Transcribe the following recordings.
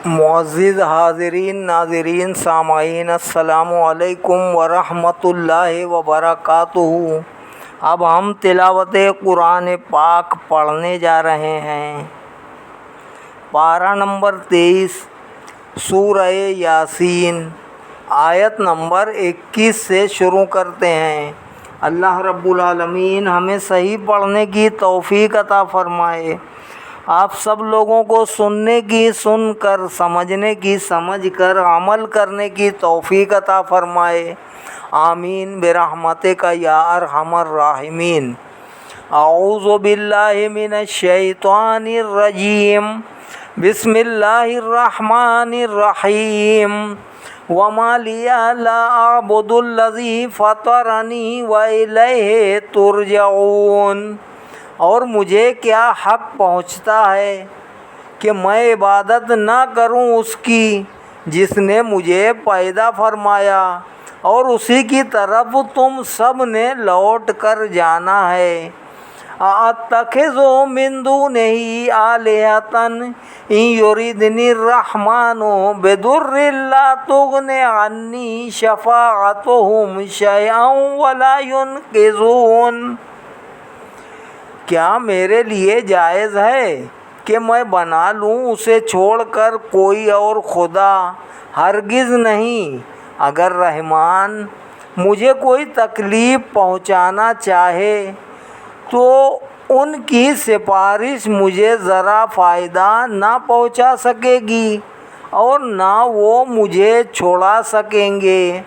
معزز حاضرین ناظرین سامعین السلام علیکم ورحمۃ اللہ وبرکاتہ۔ اب ہم تلاوت قرآن پاک پڑھنے جا رہے ہیں۔ پارہ نمبر 23 سورہ یاسین آیت نمبر 21 سے شروع کرتے ہیں۔ اللہ رب العالمین ہمیں صحیح پڑھنے کی توفیق عطا فرمائے، آپ سب لوگوں کو سننے کی سن کر، سمجھنے کی سمجھ کر، عمل کرنے کی توفیق عطا فرمائے، آمین برحمتک یا ارحم الراحمین۔ اعوذ باللہ من الشیطان الرجیم، بسم اللہ الرحمن الرحیم۔ وما لی لا اعبد الذی فطرنی والیہ ترجعون۔ اور مجھے کیا حق پہنچتا ہے کہ میں عبادت نہ کروں اس کی جس نے مجھے پیدا فرمایا، اور اسی کی طرف تم سب نے لوٹ کر جانا ہے۔ اَأَتَّخِذُ مِن دُونِهِ آلِهَةً إِن يُرِدْنِي الرَّحْمَنُ بِضُرٍّ لَّا تُغْنِ عَنِّي شَفَاعَتُهُمْ شَيْئًا وَلَا يُنقِذُونِ۔ کیا میرے لیے جائز ہے کہ میں بنا لوں اسے چھوڑ کر کوئی اور خدا؟ ہرگز نہیں۔ اگر رحمان مجھے کوئی تکلیف پہنچانا چاہے تو ان کی سفارش مجھے ذرا فائدہ نہ پہنچا سکے گی اور نہ وہ مجھے چھوڑا سکیں گے۔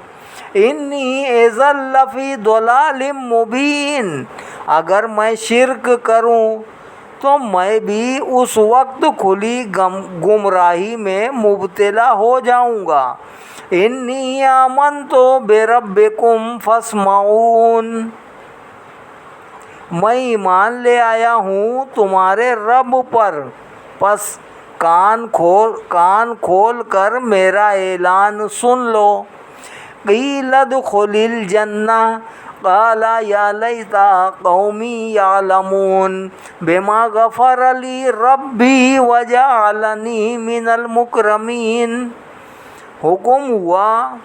انی اذا لفی ضلال مبین۔ اگر میں شرک کروں تو میں بھی اس وقت کھلی گمراہی میں مبتلا ہو جاؤں گا۔ انی آمنت بربکم فاسمعون۔ میں ایمان لے آیا ہوں تمہارے رب پر، پس کان کھول کر میرا اعلان سن لو۔ قیل ادخل الجنہ قال یا لیت قومی یعلمون بما غفر لی ربی وجعلنی من المکرمین۔ حکم ہوا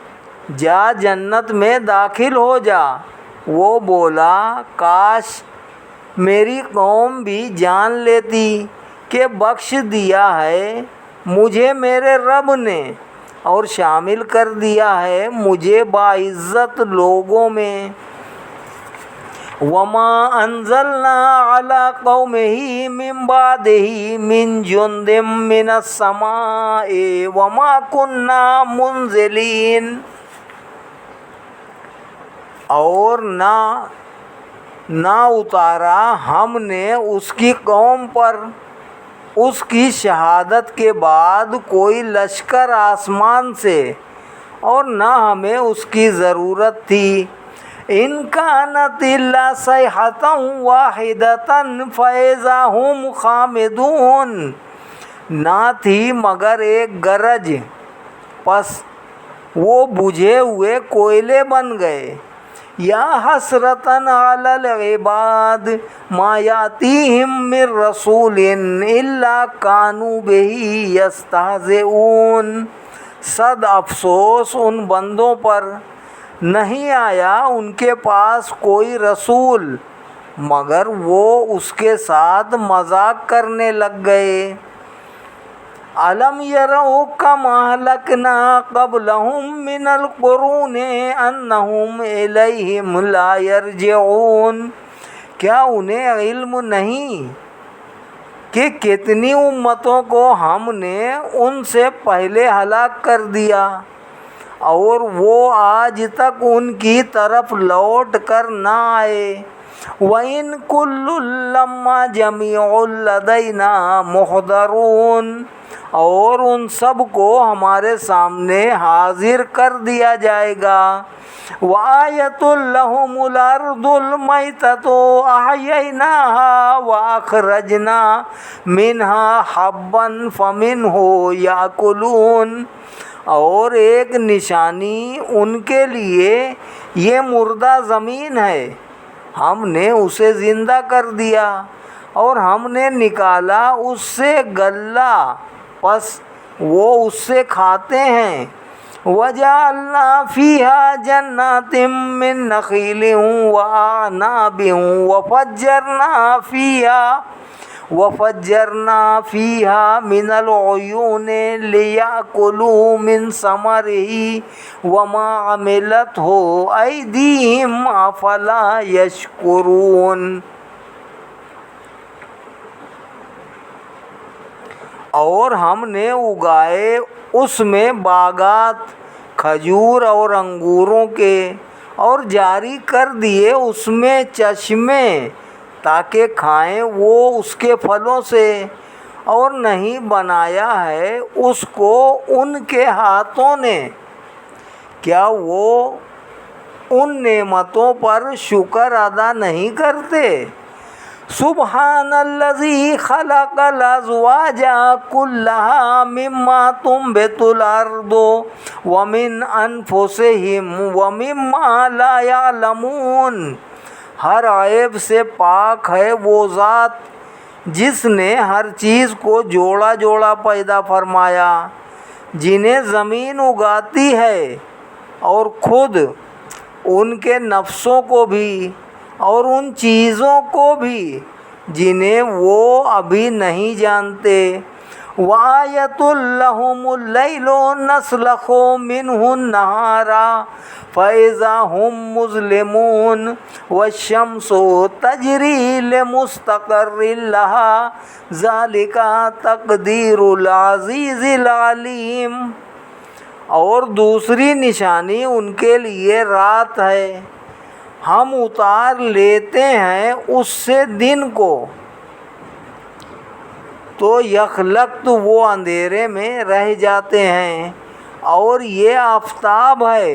جا جنت میں داخل ہو جا۔ وہ بولا کاش میری قوم بھی جان لیتی کہ بخش دیا ہے مجھے میرے رب نے اور شامل کر دیا ہے مجھے باعزت لوگوں میں۔ وما انزلنا علی قومہ من بعدہ من جند من السماء وما کنا منزلین۔ اور نہ اتارا ہم نے اس کی قوم پر اس کی شہادت کے بعد کوئی لشکر آسمان سے، اور نہ ہمیں اس کی ضرورت تھی۔ ان کانت الا صیحۃ واحدۃ فاذا ھم خامدون۔ نہ تھی مگر ایک گرج، پس وہ بجھے ہوئے کوئلے بن گئے۔ یا حسرۃ علی العباد ما یاتیہم من رسول الا کانوا بہ یستہزئون۔ صد افسوس ان بندوں پر، نہیں آیا ان کے پاس کوئی رسول مگر وہ اس کے ساتھ مذاق کرنے لگ گئے۔ الم یروا کم اہلکنا قبلہم من القرون انہم الیہم لا یرجعون۔ کیا انہیں علم نہیں کہ کتنی امتوں کو ہم نے ان سے پہلے ہلاک کر دیا اور وہ آج تک ان کی طرف لوٹ کر نہ آئے۔ وَإِن كُلٌّ لَّمَّا جَمِيعٌ لَّدَيْنَا مُحْضَرُونَ۔ اور ان سب کو ہمارے سامنے حاضر کر دیا جائے گا۔ وَآيَةٌ لَّهُمُ الْأَرْضُ الْمَيْتَةُ أَحْيَيْنَاهَا وَأَخْرَجْنَا مِنْهَا حَبًّا فَمِنْهُ يَأْكُلُونَ۔ اور ایک نشانی ان کے لیے یہ مردہ زمین ہے، ہم نے اسے زندہ کر دیا اور ہم نے نکالا اس سے غلہ، پس وہ اس سے کھاتے ہیں۔ وَجَعَلْنَا فِيهَا جَنَّاتٍ مِّن نَخِيلٍ وَأَعْنَابٍ وَفَجَّرْنَا فِيهَا مِنَ الْعُيُونِ لِيَأْكُلُوا مِن ثَمَرِهِ وَمَا عَمِلَتْهُ أَيْدِيهِمْ أَفَلَا يَشْكُرُونَ۔ اور ہم نے اگائے اس میں باغات کھجور اور انگوروں کے، اور جاری کر دیے اس میں چشمے تاکہ کھائیں وہ اس کے پھلوں سے، اور نہیں بنایا ہے اس کو ان کے ہاتھوں نے، کیا وہ ان نعمتوں پر شکر ادا نہیں کرتے؟ سبحان الذی خلق الازواج کلها مما تنبت الارض ومن انفسهم ومما لا يعلمون۔ ہر عیب سے پاک ہے وہ ذات جس نے ہر چیز کو جوڑا جوڑا پیدا فرمایا، جنہیں زمین اگاتی ہے، اور خود ان کے نفسوں کو بھی، اور ان چیزوں کو بھی جنہیں وہ ابھی نہیں جانتے۔ وَآیَةٌ لَّهُمُ اللَّيْلُ نَسْلَخُ مِنْهُ النَّهَارَ فَإِذَا هُم مُّظْلِمُونَ وَالشَّمْسُ تَجْرِي لِمُسْتَقَرٍّ لَّهَا ذَلِكَ تَقْدِيرُ الْعَزِيزِ الْعَلِيمِ۔ اور دوسری نشانی ان کے لیے رات ہے، ہم اتار لیتے ہیں اس سے دن کو، تو یکلخت وہ اندھیرے میں رہ جاتے ہیں، اور یہ آفتاب ہے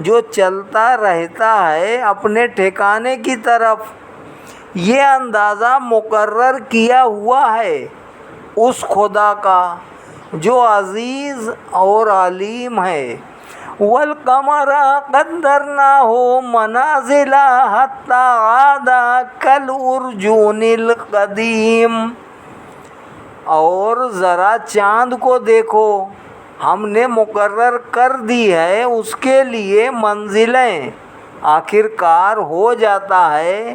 جو چلتا رہتا ہے اپنے ٹھکانے کی طرف۔ یہ اندازہ مقرر کیا ہوا ہے اس خدا کا جو عزیز اور علیم ہے۔ وَالْقَمَرَ قَدَّرْنَاهُ مَنَازِلَ حَتَّىٰ عَادَ كَالْعُرْجُونِ الْقَدِيمِ۔ اور ذرا چاند کو دیکھو، ہم نے مقرر کر دی ہے اس کے لیے منزلیں، آخر کار ہو جاتا ہے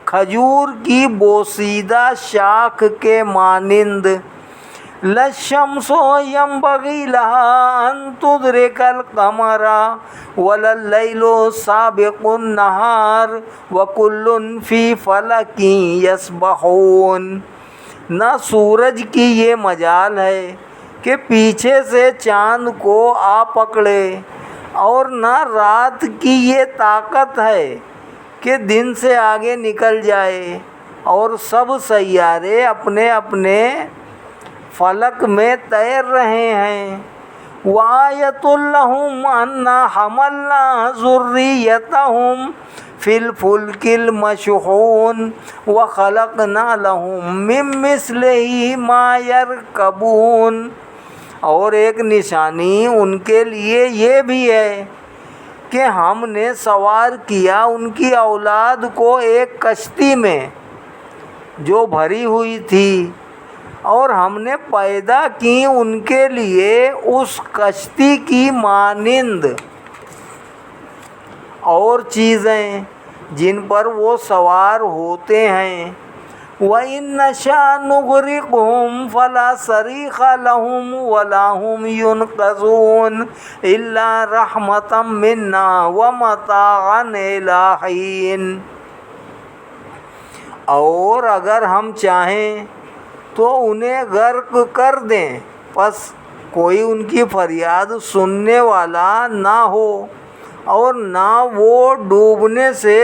کھجور کی بوسیدہ شاخ کے مانند۔ لَا الشَّمْسُ يَنبَغِي لَهَا أَن تُدْرِكَ الْقَمَرَ وَلَا اللَّيْلُ سَابِقُ النَّهَارِ وَكُلٌّ فِي فَلَكٍ يَسْبَحُونَ۔ نہ سورج کی یہ مجال ہے کہ پیچھے سے چاند کو آ پکڑے، اور نہ رات کی یہ طاقت ہے کہ دن سے آگے نکل جائے، اور سب سیارے اپنے اپنے فلک میں تیر رہے ہیں۔ وَآیَةٌ لَّهُمْ أَنَّا حَمَلْنَا ذُرِّيَّتَهُمْ فِي الْفُلْكِ الْمَشْحُونِ وَخَلَقْنَا لَهُم مِّن مِّثْلِهِ مَا يَرْكَبُونَ۔ اور ایک نشانی ان کے لیے یہ بھی ہے کہ ہم نے سوار کیا ان کی اولاد کو ایک کشتی میں جو بھری ہوئی تھی، اور ہم نے پیدا کی ان کے لیے اس کشتی کی مانند اور چیزیں جن پر وہ سوار ہوتے ہیں۔ وَإِن نَّشَأْ نُغْرِقْهُمْ فَلَا صَرِيخَ لَهُمْ وَلَا هُمْ يُنقَذُونَ إِلَّا رَحْمَةً مِّنَّا وَمَتَاعًا إِلَىٰ حِينٍ۔ اور اگر ہم چاہیں تو انہیں غرق کر دیں، پس کوئی ان کی فریاد سننے والا نہ ہو، اور نہ وہ ڈوبنے سے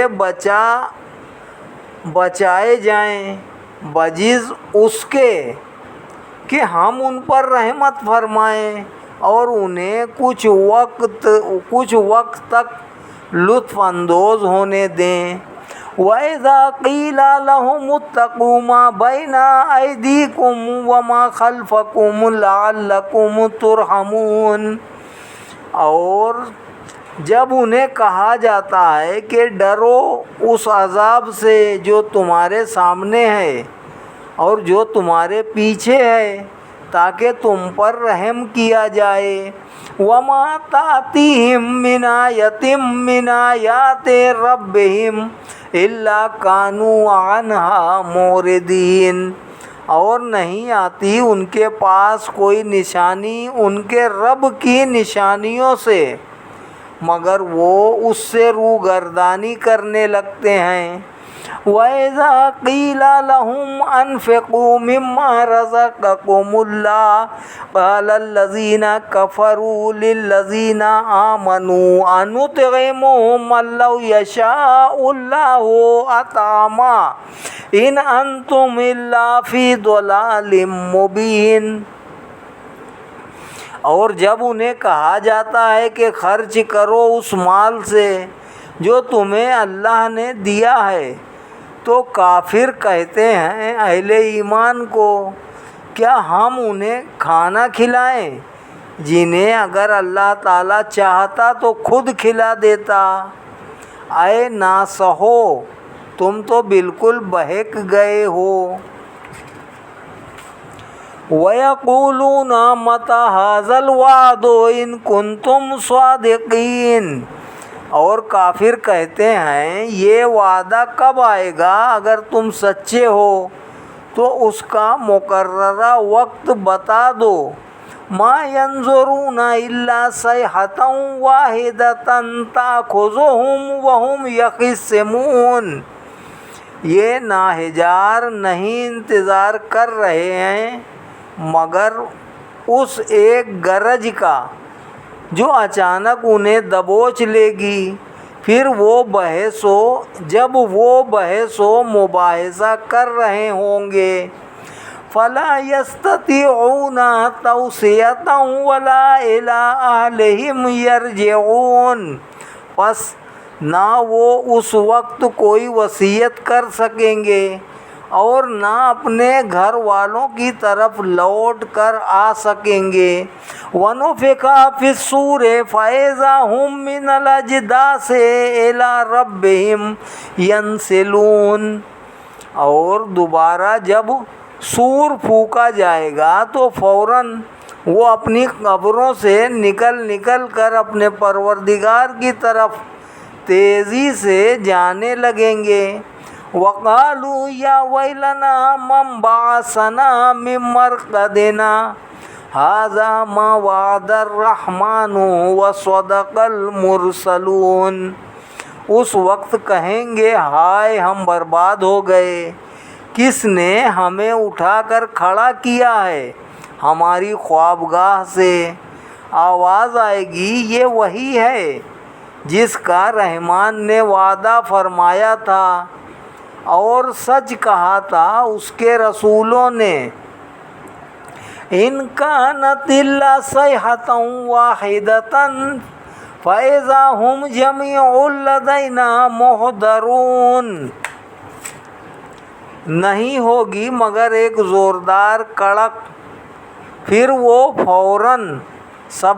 بچائے جائیں، بجز اس کے کہ ہم ان پر رحمت فرمائیں اور انہیں کچھ وقت تک لطف اندوز ہونے دیں۔ وَإِذَا قِيلَ لَهُمُ اتَّقُوا مَا بَيْنَ أَيْدِيكُمْ وَمَا خَلْفَكُمْ لَعَلَّكُمْ تُرْحَمُونَ۔ اور جب انہیں کہا جاتا ہے کہ ڈرو اس عذاب سے جو تمہارے سامنے ہے اور جو تمہارے پیچھے ہے، تاکہ تم پر رحم کیا جائے۔ وما تأتیہم من آیۃ من آیات ربہم الا کانوا عنہا معرضین، اور نہیں آتی ان کے پاس کوئی نشانی ان کے رب کی نشانیوں سے مگر وہ اس سے روگردانی کرنے لگتے ہیں۔ وَإِذَا قِيلَ لَهُمْ أَنفِقُوا مِمَّا رَزَقَكُمُ اللَّهُ قَالَ الَّذِينَ كَفَرُوا لِلَّذِينَ آمَنُوا أَنُطْعِمُ مَن لَّوْ يَشَاءُ اللَّهُ أَطْعَمَهُ إِنْ أَنتُمْ إِلَّا فِي ضَلَالٍ مُّبِينٍ۔ اور جب انہیں کہا جاتا ہے کہ خرچ کرو اس مال سے جو تمہیں اللہ نے دیا ہے، تو کافر کہتے ہیں اہل ایمان کو، کیا ہم انہیں کھانا کھلائیں جنہیں اگر اللہ تعالیٰ چاہتا تو خود کھلا دیتا؟ اے ناصحو، تم تو بالکل بہک گئے ہو۔ وَيَقُولُونَ مَتَىٰ هَٰذَا الْوَعْدُ إِن كُنتُمْ صَادِقِينَ، اور کافر کہتے ہیں یہ وعدہ کب آئے گا اگر تم سچے ہو تو اس کا مقررہ وقت بتا دو۔ مَا يَنظُرُونَ إِلَّا صَيْحَةً وَاحِدَةً تَأْخُذُهُمْ وَهُمْ يَخِصِّمُونَ، یہ ناہجار نہیں انتظار کر رہے ہیں مگر اس ایک گرج کا جو اچانک انہیں دبوچ لے گی، پھر جب وہ بحث و مباحثہ کر رہے ہوں گے۔ فَلَا يَسْتَطِيعُونَ تَوْصِيَةً وَلَا إِلَىٰ أَهْلِهِمْ يَرْجِعُونَ، پس نہ وہ اس وقت کوئی وصیت کر سکیں گے اور نہ اپنے گھر والوں کی طرف لوٹ کر آ سکیں گے۔ وَنُفِخَ فِي الصُّورِ فَإِذَا هُم مِّنَ الْأَجْدَاثِ إِلَىٰ رَبِّهِمْ يَنسِلُونَ، اور دوبارہ جب سور پھونکا جائے گا تو فوراً وہ اپنی قبروں سے نکل کر اپنے پروردگار کی طرف تیزی سے جانے لگیں گے۔ وَقَالُوا يَا وَيْلَنَا مَنْ بَعَثَنَا مِن مَّرْقَدِنَا هَٰذَا مَا وَعَدَ الرَّحْمَٰنُ وَصَدَقَ الْمُرْسَلُونَ، اس وقت کہیں گے ہائے ہم برباد ہو گئے، کس نے ہمیں اٹھا کر کھڑا کیا ہے ہماری خوابگاہ سے؟ آواز آئے گی یہ وہی ہے جس کا رحمان نے وعدہ فرمایا تھا اور سچ کہا تھا اس کے رسولوں نے۔ إِن كَانَتْ إِلَّا صَيْحَةً وَاحِدَةً فَإِذَا هُمْ جَمِيعٌ لَدَيْنَا مُحْضَرُونَ، نہیں ہوگی مگر ایک زوردار کڑک، پھر وہ فوراً سب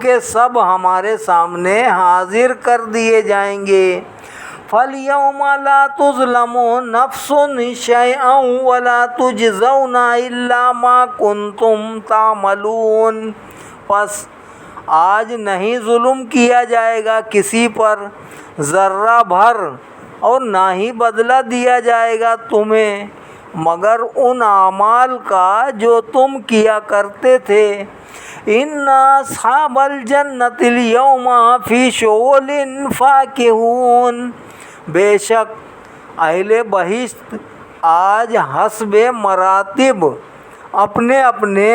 کے سب ہمارے سامنے حاضر کر دیے جائیں گے۔ فَالْيَوْمَ لَا تُظْلَمُ نَفْسٌ شَيْئًا وَلَا تُجْزَوْنَ إِلَّا مَا كُنتُمْ تَعْمَلُونَ، پس آج نہیں ظلم کیا جائے گا کسی پر ذرہ بھر اور نہ ہی بدلہ دیا جائے گا تمہیں مگر ان اعمال کا جو تم کیا کرتے تھے۔ إِنَّ أَصْحَابَ الْجَنَّةِ الْيَوْمَ فِي شُغُلٍ فَاكِهُونَ، بے شک اہل بہشت آج حسب مراتب اپنے اپنے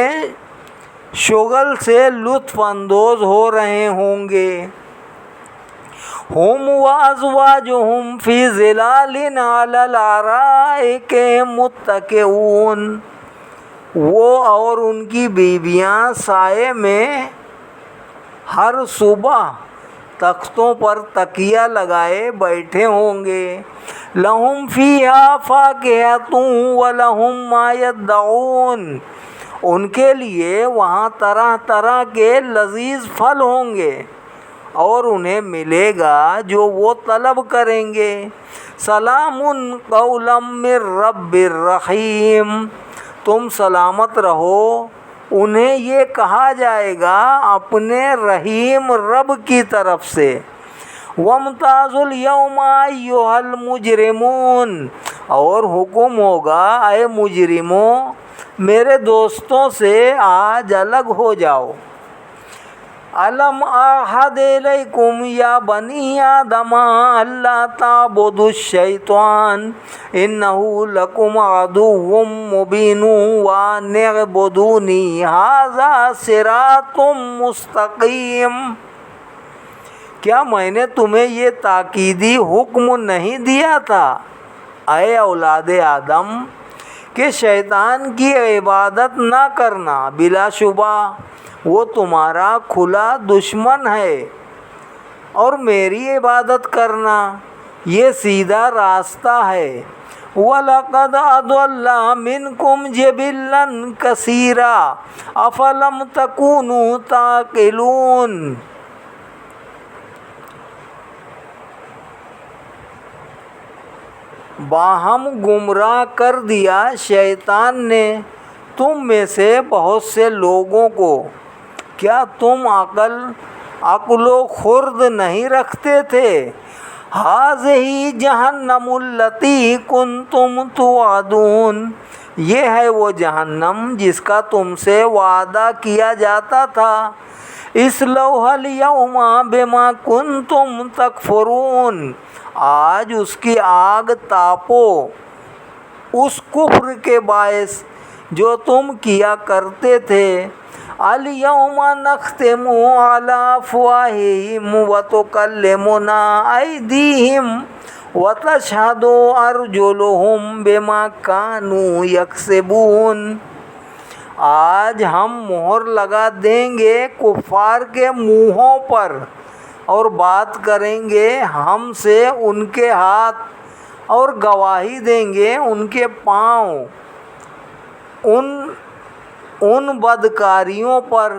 شغل سے لطف اندوز ہو رہے ہوں گے۔ ہم وازواجہم فی ظلال علی الارائک متکئون، وہ اور ان کی بیویاں سائے میں ہر صبح تختوں پر تکیہ لگائے بیٹھے ہوں گے۔ لہم فیہا فاکہۃ ولہم ما یدعون، ان کے لیے وہاں طرح طرح کے لذیذ پھل ہوں گے اور انہیں ملے گا جو وہ طلب کریں گے۔ سلام قولا من رب الرحیم، تم سلامت رہو، انہیں یہ کہا جائے گا اپنے رحیم رب کی طرف سے، وَامْتَازُوا الْيَوْمَ أَيُّهَا الْمُجْرِمُونَ، اور حکم ہوگا اے مجرموں میرے دوستوں سے آج الگ ہو جاؤ۔ أَلَمْ أَعْهَدْ إِلَيْكُمْ يَا بَنِي آدَمَ أَلَّا تَعْبُدُوا الشَّيْطَانَ إِنَّهُ لَكُمْ عَدُوٌّ مُّبِينٌ وَأَنِ اعْبُدُونِي هَٰذَا صِرَاطٌ مُّسْتَقِيمٌ۔ کیا میں نے تمہیں یہ تاکیدی حکم نہیں دیا تھا اے اولاد آدم کہ شیطان کی عبادت نہ کرنا، بلا شبہ وہ تمہارا کھلا دشمن ہے، اور میری عبادت کرنا یہ سیدھا راستہ ہے۔ وَلَقَدْ أَضَلَّ مِنْكُمْ جِبِلًّا كَثِيرًا أَفَلَمْ تَكُونُوا تَعْقِلُونَ۔ باہم گمراہ کر دیا شیطان نے تم میں سے بہت سے لوگوں کو، کیا تم عقل و خرد نہیں رکھتے تھے؟ ہٰذِهِ جہنم التی کنتم توعدون، یہ ہے وہ جہنم جس کا تم سے وعدہ کیا جاتا تھا۔ اصلوها اليوم بما کنتم تکفرون، آج اس کی آگ تاپو اس کفر کے باعث جو تم کیا کرتے تھے۔ الیوم نختم علی افواہہم وتکلمنا ایدیہم وتشہد ارجلہم بما کانوا یکسبون، آج ہم مہر لگا دیں گے کفار کے منہوں پر، اور بات کریں گے ہم سے ان کے ہاتھ، اور گواہی دیں گے ان کے پاؤں ان بدکاریوں پر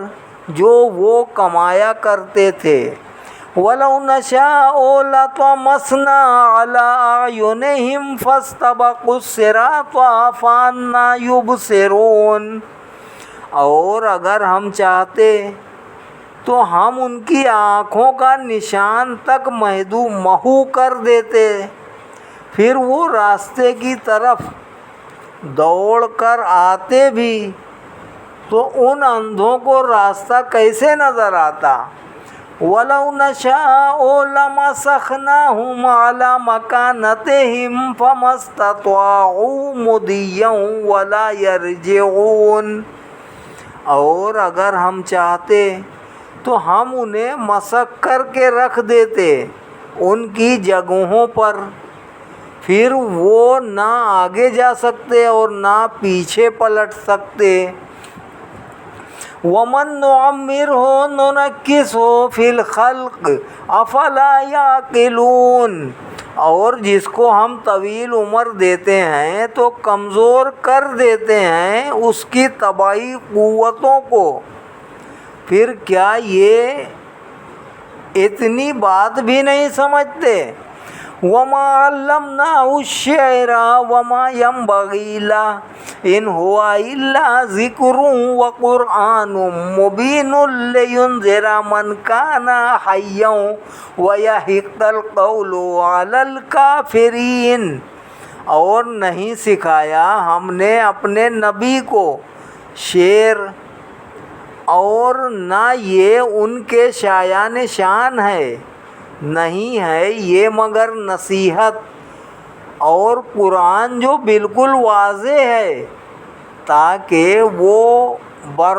جو وہ کمایا کرتے تھے۔ وَلَوْ نَشَاءُ لَطَمَسْنَا عَلَىٰ أَعْيُنِهِمْ فَاسْتَبَقُوا الصِّرَاطَ فَأَنَّىٰ يُبْصِرُونَ، اور اگر ہم چاہتے تو ہم ان کی آنکھوں کا نشان تک محو کر دیتے، پھر وہ راستے کی طرف دوڑ کر آتے بھی تو ان اندھوں کو راستہ کیسے نظر آتا۔ وَلَوْ نَشَاءُ لَمَسَخْنَاهُمْ عَلَىٰ مَكَانَتِهِمْ فَمَا اسْتَطَاعُوا مُضِيًّا وَلَا يَرْجِعُونَ، اور اگر ہم چاہتے تو ہم انہیں مسخ کر کے رکھ دیتے ان کی جگہوں پر، پھر وہ نہ آگے جا سکتے اور نہ پیچھے پلٹ سکتے۔ وَمَن نُعَمِّرْهُ نُنَكِّسْهُ فِي الْخَلْقِ أَفَلَا يَعْقِلُونَ، اور جس کو ہم طویل عمر دیتے ہیں تو کمزور کر دیتے ہیں اس کی طبعی قوتوں کو، پھر کیا یہ اتنی بات بھی نہیں سمجھتے؟ وَمَا عَلَّمْنَاهُ الشِّعْرَ وَمَا يَنبَغِي لَهُ إِنْ هُوَ إِلَّا ذِكْرٌ وَقُرْآنٌ مُّبِينٌ لِّيُنذِرَ مَن كَانَ حَيًّا وَيَحِقَّ الْقَوْلُ عَلَى الْكَافِرِينَ، اور نہیں سکھایا ہم نے اپنے نبی کو شعر، اور نہ یہ ان کے شایان شان ہے، نہیں ہے یہ مگر نصیحت اور قرآن جو بالکل واضح ہے، تاکہ وہ بر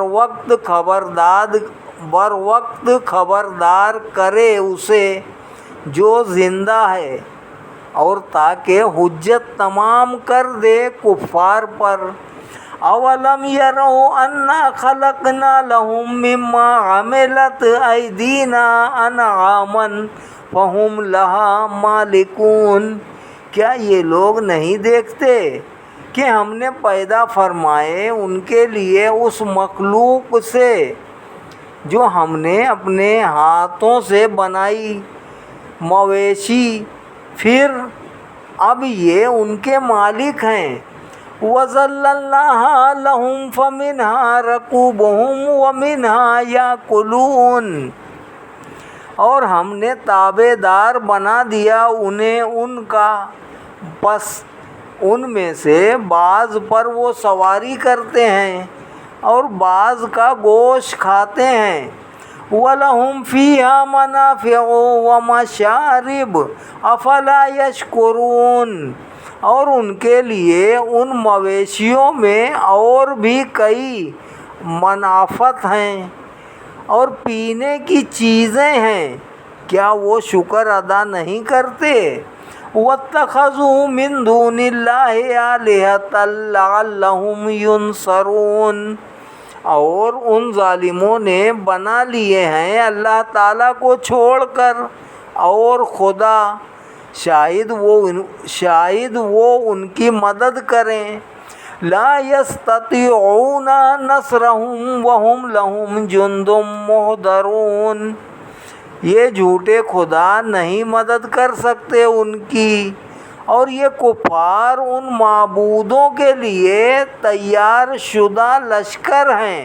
وقت خبردار کرے اسے جو زندہ ہے، اور تاکہ حجت تمام کر دے کفار پر۔ اولم یروا انا خلقنا لهم مما عملت ایدینا انعاما فهم لها مالکون، کیا یہ لوگ نہیں دیکھتے کہ ہم نے پیدا فرمائے ان کے لیے اس مخلوق سے جو ہم نے اپنے ہاتھوں سے بنائی، مویشی، پھر اب یہ ان کے مالک ہیں۔ وَذَلَّلْنَاهَا لَهُمْ فَمِنْهَا رَكُوبُهُمْ وَمِنْهَا يَأْكُلُونَ، اور ہم نے تابع دار بنا دیا انہیں ان کا، بس ان میں سے بعض پر وہ سواری کرتے ہیں اور بعض کا گوشت کھاتے ہیں۔ وَلَهُمْ فِيهَا مَنَافِعُ وَمَشَارِبُ أَفَلَا يَشْكُرُونَ، اور ان کے لیے ان مویشیوں میں اور بھی کئی منافعت ہیں اور پینے کی چیزیں ہیں، کیا وہ شکر ادا نہیں کرتے؟ وَاتَّخَذُوا مِن دُونِ اللَّهِ آلِهَةً لَعَلَّهُمْ يُنصَرُونَ، اور ان ظالموں نے بنا لیے ہیں اللہ تعالیٰ کو چھوڑ کر اور خدا، شاید وہ ان کی مدد کریں۔ لا يستطيعون نصرهم وهم لهم جند محضرون، یہ جھوٹے خدا نہیں مدد کر سکتے ان کی، اور یہ کفار ان معبودوں کے لیے تیار شدہ لشکر ہیں۔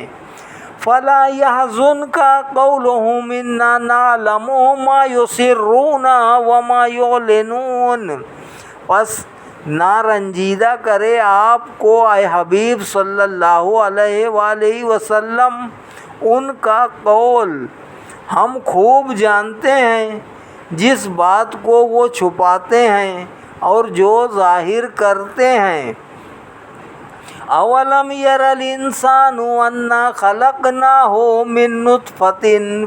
فَلَا يَحْزُنْكَ قَوْلُهُمْ إِنَّا نَعْلَمُ مَا يُسِرُّونَ وَمَا يُعْلِنُونَ، پس نہ رنجیدہ کرے آپ کو اے حبیب صلی اللہ علیہ وآلہ وسلم ان کا قول، ہم خوب جانتے ہیں جس بات کو وہ چھپاتے ہیں اور جو ظاہر کرتے ہیں۔ اولم یر الانسان انا خلقناہ من نطفۃ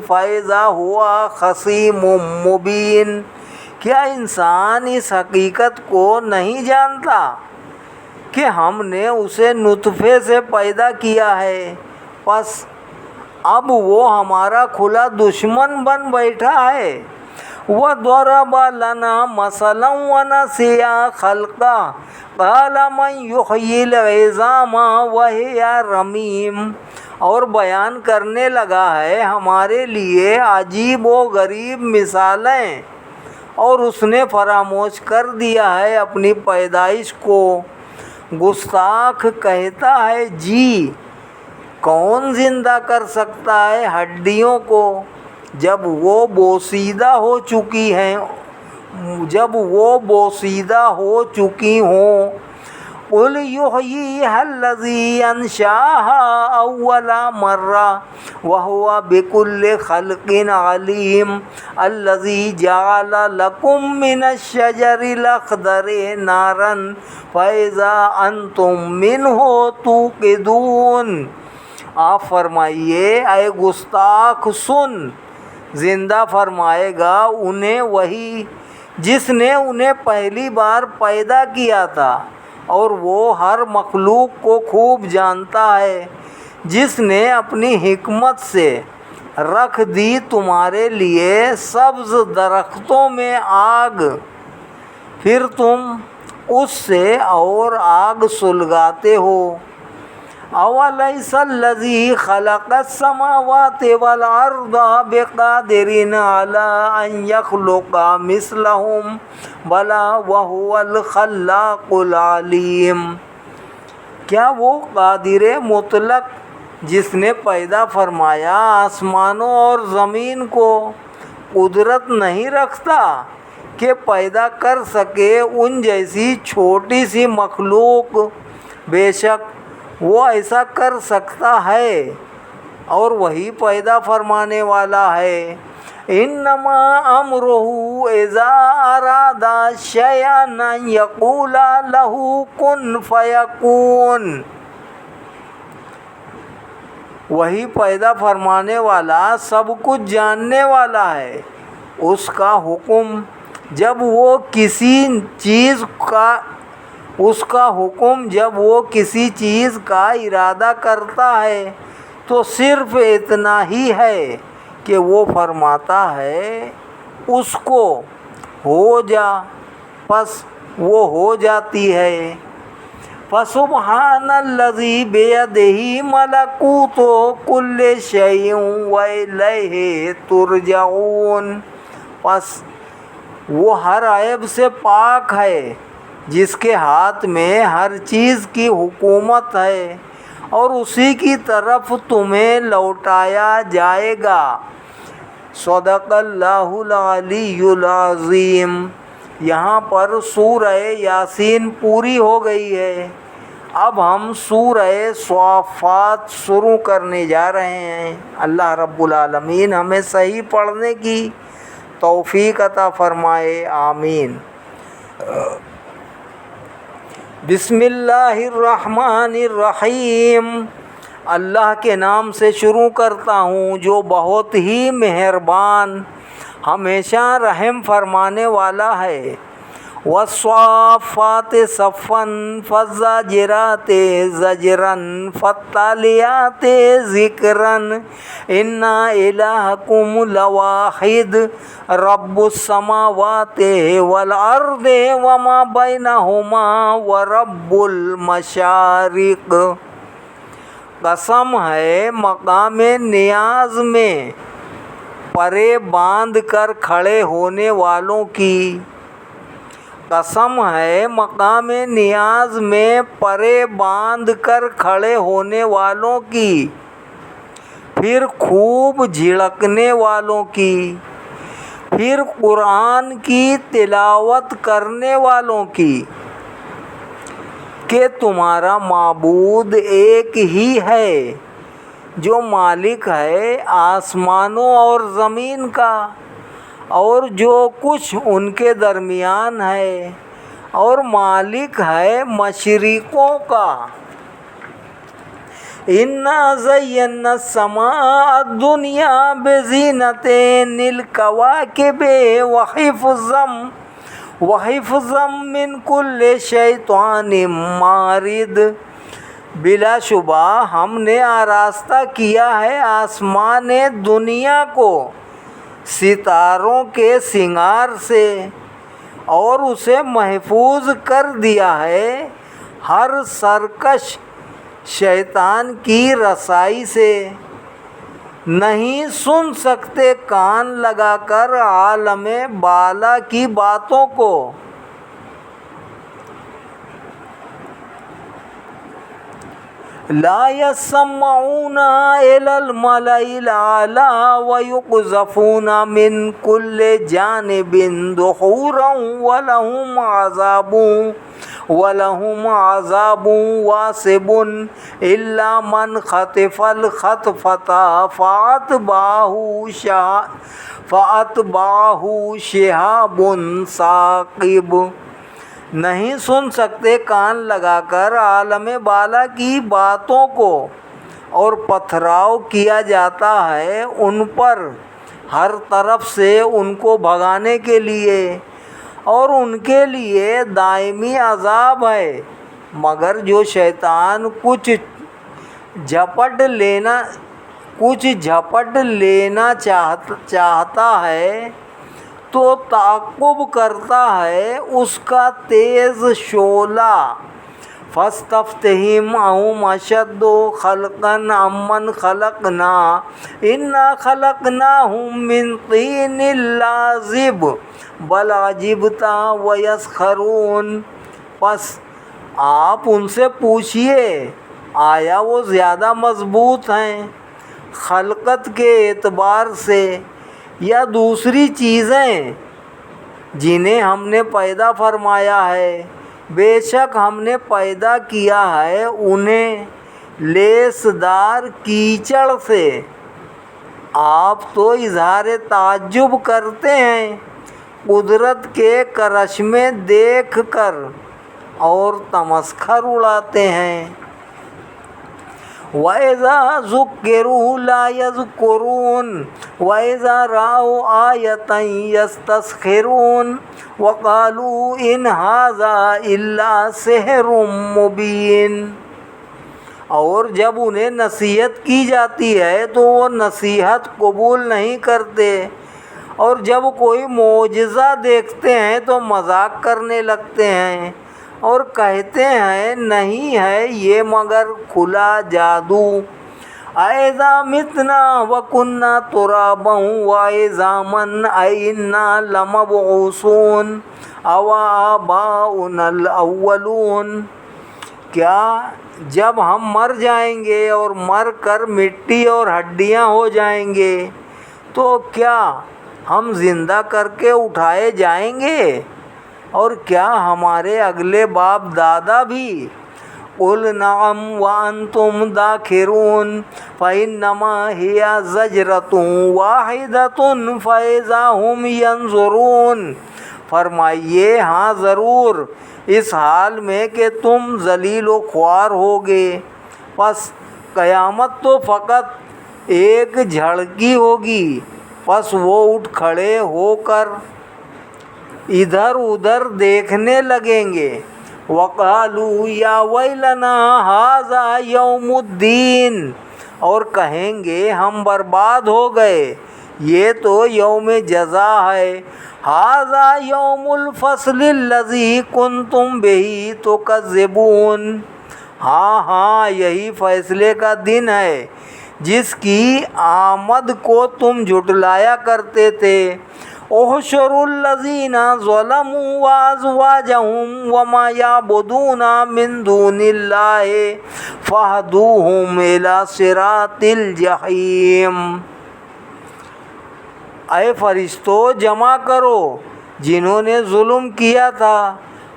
فاذا هو خصیم مبین، کیا انسان اس حقیقت کو نہیں جانتا کہ ہم نے اسے نطفے سے پیدا کیا ہے، پس اب وہ ہمارا کھلا دشمن بن بیٹھا ہے۔ وَضَرَبَ لَنَا مَثَلًا وَنَسِيَ خَلْقَهُ قَالَ مَنْ يُحْيِي الْعِظَامَ وَهِيَ رَمِيمٌ، اور بیان کرنے لگا ہے ہمارے لیے عجیب و غریب مثالیں، اور اس نے فراموش کر دیا ہے اپنی پیدائش کو۔ گستاخ کہتا ہے جی، کون زندہ کر سکتا ہے ہڈیوں کو جب وہ بوسیدہ ہو چکی ہوں؟ قُلْ يُحْيِيهَا الَّذِي أَنشَأَهَا أَوَّلَ مَرَّةٍ وَهُوَ بِكُلِّ خَلْقٍ عَلِيمٌ الَّذِي جَعَلَ لَكُم مِّنَ الشَّجَرِ الْأَخْضَرِ نَارًا فَإِذَا أَنتُم مِّنْهُ تُوقِدُونَ، آپ فرمائیے اے گستاخ سن، زندہ فرمائے گا انہیں وہی جس نے انہیں پہلی بار پیدا کیا تھا، اور وہ ہر مخلوق کو خوب جانتا ہے، جس نے اپنی حکمت سے رکھ دی تمہارے لیے سبز درختوں میں آگ، پھر تم اس سے اور آگ سلگاتے ہو۔ أَوَلَيْسَ الَّذِي خَلَقَ السَّمَاوَاتِ وَالْأَرْضَ بِقَادِرٍ عَلَىٰ أَن يَخْلُقَ مِثْلَهُم بَلَىٰ وَهُوَ الْخَلَّاقُ الْعَلِيمُ، کیا وہ قادر مطلق جس نے پیدا فرمایا آسمانوں اور زمین کو قدرت نہیں رکھتا کہ پیدا کر سکے ان جیسی چھوٹی سی مخلوق؟ بے شک وہ ایسا کر سکتا ہے اور وہی پیدا فرمانے والا ہے۔ انما امرہ اذا اراد شیئا ان یقول لہ کن فیکون، وہی پیدا فرمانے والا سب کچھ جاننے والا ہے۔ اس کا حکم جب وہ کسی چیز کا ارادہ کرتا ہے تو صرف اتنا ہی ہے کہ وہ فرماتا ہے اس کو ہو جا، پس وہ ہو جاتی ہے۔ فَسُبْحَانَ الَّذِي بِيَدِهِ مَلَكُوتُ كُلِّ شَيْءٍ وَإِلَيْهِ تُرْجَعُونَ، پس وہ ہر عیب سے پاک ہے جس کے ہاتھ میں ہر چیز کی حکومت ہے اور اسی کی طرف تمہیں لوٹایا جائے گا۔ صدق اللہ العلی العظیم۔ یہاں پر سورہ یاسین پوری ہو گئی ہے۔ اب ہم سورہ صافات شروع کرنے جا رہے ہیں۔ اللہ رب العالمین ہمیں صحیح پڑھنے کی توفیق عطا فرمائے، آمین۔ بسم اللہ الرحمن الرحیم۔ اللہ کے نام سے شروع کرتا ہوں جو بہت ہی مہربان، ہمیشہ رحم فرمانے والا ہے۔ والصافات صفا فالزاجرات زجرا فالتاليات ذکرا ان الہکم لواحد رب السماوات والارض وما بینہما ورب المشارق۔ قسم ہے مقام نیاز میں پرے باندھ کر کھڑے ہونے والوں کی، قسم ہے مقام نیاز میں پرے باندھ کر کھڑے ہونے والوں کی، پھر خوب جھڑکنے والوں کی، پھر قرآن کی تلاوت کرنے والوں کی، کہ تمہارا معبود ایک ہی ہے جو مالک ہے آسمانوں اور زمین کا اور جو کچھ ان کے درمیان ہے، اور مالک ہے مشرقوں کا۔ انا زینا السماء الدنیا بزینۃ الکواکب وحفظا من کل شیطان مارد۔ بلا شبہ ہم نے آراستہ کیا ہے آسمان دنیا کو ستاروں کے سنگار سے، اور اسے محفوظ کر دیا ہے ہر سرکش شیطان کی رسائی سے۔ نہیں سن سکتے کان لگا کر عالم بالا کی باتوں کو۔ لا يسمعون إلى الملأ الأعلى ويقذفون من كل جانب دحورا ولهم عذاب واصب إلا من خطف الخطفة فأتبعه شهاب ثاقب۔ نہیں سن سکتے کان لگا کر عالم بالا کی باتوں کو، اور پتھراؤ کیا جاتا ہے ان پر ہر طرف سے ان کو بھگانے کے لیے، اور ان کے لیے دائمی عذاب ہے۔ مگر جو شیطان کچھ جھپٹ لینا چاہتا ہے تو تعقب کرتا ہے اس کا تیز شعلہ۔ فاستفتہم اہم اشد خلقا امن خلقنا انا خلقناہم من طین لازب بل عجبت ویسخرون۔ پس آپ ان سے پوچھئے آیا وہ زیادہ مضبوط ہیں خلقت کے اعتبار سے یا دوسری چیزیں جنہیں ہم نے پیدا فرمایا ہے؟ بے شک ہم نے پیدا کیا ہے انہیں لیس دار کیچڑ سے۔ آپ تو اظہار تعجب کرتے ہیں قدرت کے کرشمے دیکھ کر اور تمسخر اڑاتے ہیں۔ وَإِذَا ذُكِّرُوا لَا يَذْكُرُونَ وَإِذَا رَأَوْا آيَةً يَسْتَسْخِرُونَ وَقَالُوا إِنْ هَذَا إِلَّا سِحْرٌ مُبِينٌ۔ اور جب انہیں نصیحت کی جاتی ہے تو وہ نصیحت قبول نہیں کرتے، اور جب کوئی معجزہ دیکھتے ہیں تو مذاق کرنے لگتے ہیں اور کہتے ہیں نہیں ہے یہ مگر کھلا جادو، اَإِذَا مِتْنَا وَكُنَّا تُرَابًا وَعِظَامًا أَإِنَّا لَمَبْعُوثُونَ أَوْ آبَاؤُنَا الْأَوَّلُونَ، کیا جب ہم مر جائیں گے اور مر کر مٹی اور ہڈیاں ہو جائیں گے تو کیا ہم زندہ کر کے اٹھائے جائیں گے؟ اور کیا ہمارے اگلے باپ دادا بھی؟ قُلْ نَعَمْ وَأَنْتُمْ دَاخِرُونَ فَإِنَّمَا هِيَ زَجْرَةٌ وَاحِدَةٌ فَإِذَا هُمْ يَنظُرُونَ، فرمائیے ہاں ضرور، اس حال میں کہ تم ذلیل و خوار ہوگے، پس قیامت تو فقط ایک جھڑکی ہوگی، پس وہ اٹھ کھڑے ہو کر ادھر ادھر دیکھنے لگیں گے۔ وَقَالُوا يَا وَيْلَنَا هَذَا يَوْمُ الدِّينِ، اور کہیں گے ہم برباد ہو گئے، یہ تو یوم جزا ہے۔ هَذَا يَوْمُ الْفَصْلِ الَّذِي كُنْتُمْ بِهِ تُكَذِّبُونَ، ہاں ہاں یہی فیصلے کا دن ہے جس کی آمد کو تم جھٹلایا کرتے تھے۔ احشروا الذین ظلموا وازواجهم وما یعبدون من دون اللہ فاہدوہم الی صراط الجحیم، اے فرشتوں جمع کرو جنہوں نے ظلم کیا تھا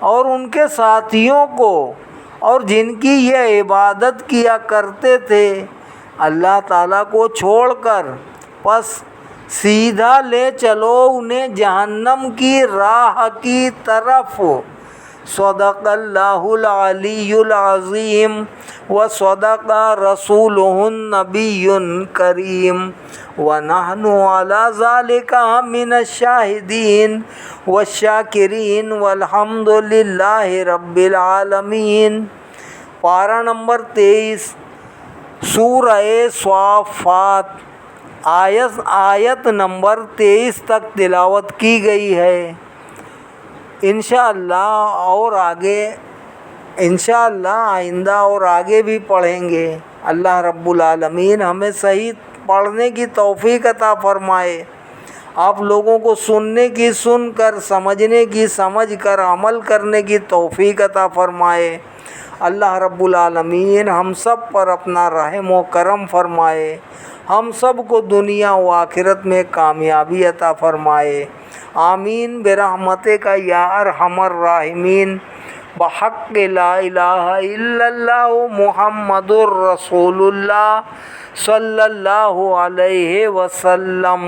اور ان کے ساتھیوں کو اور جن کی یہ عبادت کیا کرتے تھے اللہ تعالیٰ کو چھوڑ کر، پس سیدھا لے چلو انہیں جہنم کی راہ کی طرف۔ صدق اللہ العلی العظیم وصدق رسولہ النبی الکریم ونحن علی ذلک من الشاہدین والشاکرین والحمد للہ رب العالمین۔ پارہ نمبر 23 سورہ صافات، آیت نمبر 23 تک تلاوت کی گئی ہے۔ انشاءاللہ آئندہ اور آگے بھی پڑھیں گے۔ اللہ رب العالمین ہمیں صحیح پڑھنے کی توفیق عطا فرمائے، آپ لوگوں کو سننے کی سن کر، سمجھنے کی سمجھ کر، عمل کرنے کی توفیق عطا فرمائے۔ اللہ رب العالمین ہم سب پر اپنا رحم و کرم فرمائے، ہم سب کو دنیا و آخرت میں کامیابی عطا فرمائے، آمین برحمتک یا ارحم الراحمین، بحق لا الہ الا اللہ محمد الرسول اللہ صلی اللہ علیہ وسلم۔